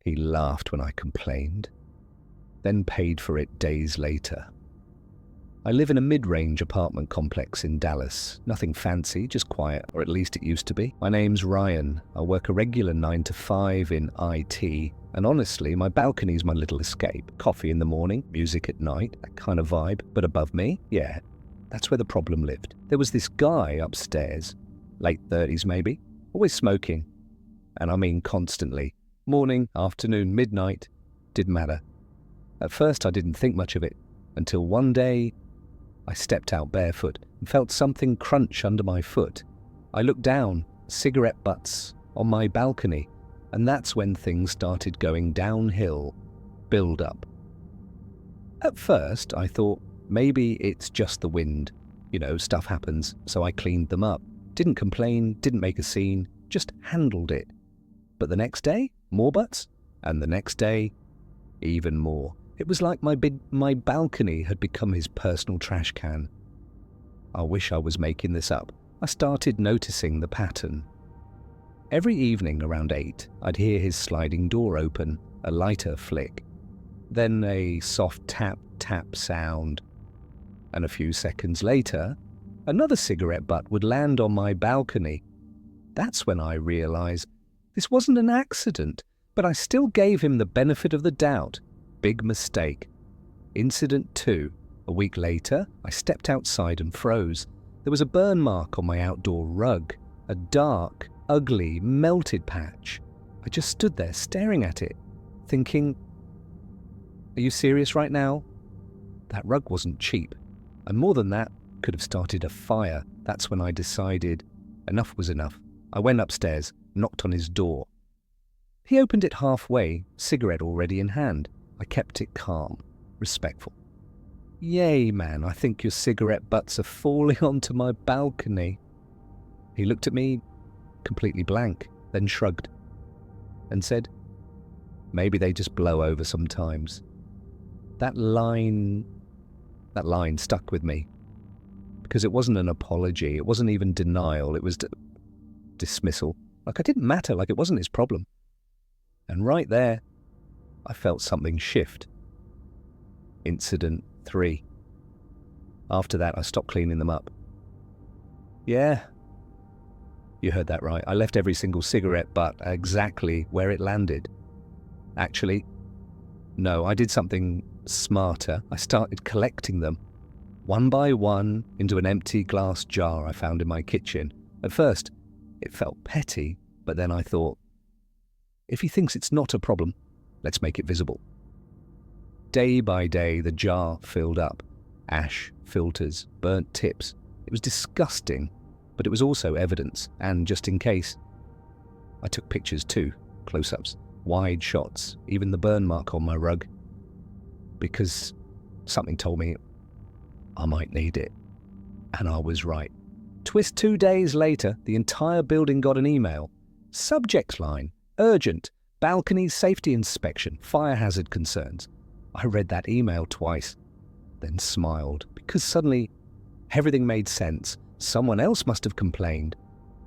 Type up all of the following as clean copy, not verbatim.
He laughed when I complained, then paid for it days later. I live in a mid-range apartment complex in Dallas. Nothing fancy, just quiet, or at least it used to be. My name's Ryan. I work a regular 9 to 5 in IT, and honestly, my balcony's my little escape. Coffee in the morning, music at night, that kind of vibe. But above me, yeah, that's where the problem lived. There was this guy upstairs, late 30s maybe, always smoking. And I mean constantly. Morning, afternoon, midnight, didn't matter. At first I didn't think much of it, until one day I stepped out barefoot and felt something crunch under my foot. I looked down, cigarette butts on my balcony, and that's when things started going downhill, build up. At first I thought maybe it's just the wind. Stuff happens, so I cleaned them up. Didn't complain, didn't make a scene, just handled it. But the next day, more butts, and the next day, even more. It was like my balcony had become his personal trash can. I wish I was making this up. I started noticing the pattern. Every evening around 8, I'd hear his sliding door open, a lighter flick, then a soft tap sound, and a few seconds later, another cigarette butt would land on my balcony. That's when I realized this wasn't an accident, but I still gave him the benefit of the doubt. Big mistake. Incident 2. A week later, I stepped outside and froze. There was a burn mark on my outdoor rug, a dark, ugly, melted patch. I just stood there staring at it, thinking, are you serious right now? That rug wasn't cheap, and more than that, could have started a fire. That's when I decided enough was enough. I went upstairs, knocked on his door. He opened it halfway, cigarette already in hand. I kept it calm, respectful. Yay, man, I think your cigarette butts are falling onto my balcony. He looked at me, completely blank, then shrugged, and said, maybe they just blow over sometimes. That line stuck with me, because it wasn't an apology, it wasn't even denial, it was dismissal. Like I didn't matter, like it wasn't his problem. And right there, I felt something shift. Incident 3. After that, I stopped cleaning them up. Yeah, you heard that right. I left every single cigarette butt exactly where it landed. Actually, no, I did something smarter. I started collecting them, one by one, into an empty glass jar I found in my kitchen. At first, it felt petty, but then I thought, if he thinks it's not a problem, let's make it visible. Day by day, the jar filled up. Ash, filters, burnt tips. It was disgusting, but it was also evidence, and just in case, I took pictures too, close-ups, wide shots, even the burn mark on my rug, because something told me I might need it, and I was right. Twist 2 days later, the entire building got an email. Subject line, urgent, balcony safety inspection, fire hazard concerns. I read that email twice, then smiled, because suddenly everything made sense. Someone else must have complained,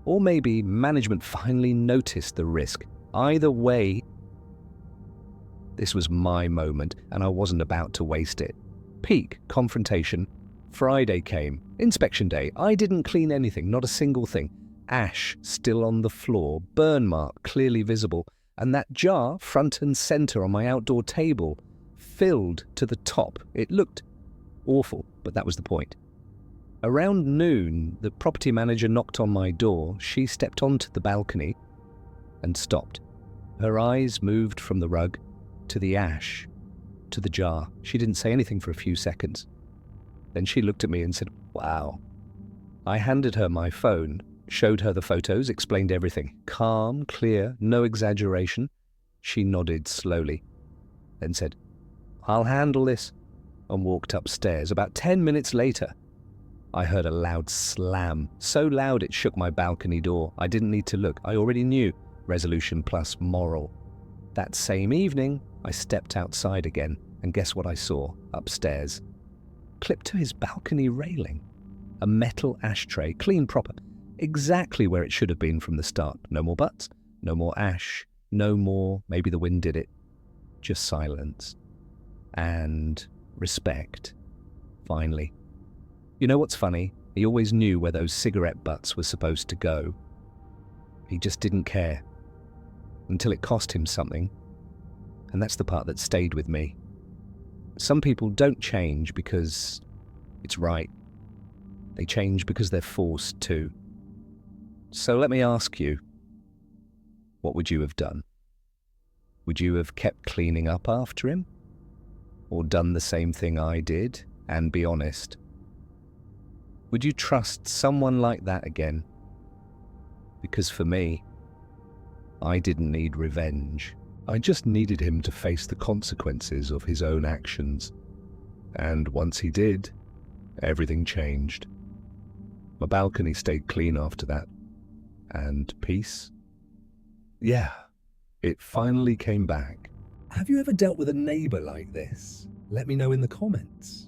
or maybe management finally noticed the risk. Either way, this was my moment, and I wasn't about to waste it. Peak confrontation. Friday came, inspection day. I didn't clean anything, not a single thing. Ash still on the floor, burn mark clearly visible, and that jar front and center on my outdoor table, filled to the top. It looked awful, but that was the point. Around noon, the property manager knocked on my door. She stepped onto the balcony and stopped. Her eyes moved from the rug to the ash, to the jar. She didn't say anything for a few seconds. Then she looked at me and said, wow. I handed her my phone, showed her the photos, explained everything. Calm, clear, no exaggeration. She nodded slowly, then said, I'll handle this, and walked upstairs. About 10 minutes later, I heard a loud slam, so loud it shook my balcony door. I didn't need to look. I already knew resolution plus moral. That same evening, I stepped outside again, and guess what I saw upstairs? Clipped to his balcony railing. A metal ashtray, clean proper, exactly where it should have been from the start. No more butts, no more ash, No more, maybe the wind did it. Just silence. And respect, finally. You know what's funny? He always knew where those cigarette butts were supposed to go. He just didn't care. Until it cost him something. And that's the part that stayed with me. Some people don't change because it's right. They change because they're forced to. So let me ask you, what would you have done? Would you have kept cleaning up after him? Or done the same thing I did and be honest? Would you trust someone like that again? Because for me, I didn't need revenge. I just needed him to face the consequences of his own actions. And once he did, everything changed. My balcony stayed clean after that. And peace? Yeah, it finally came back. Have you ever dealt with a neighbor like this? Let me know in the comments.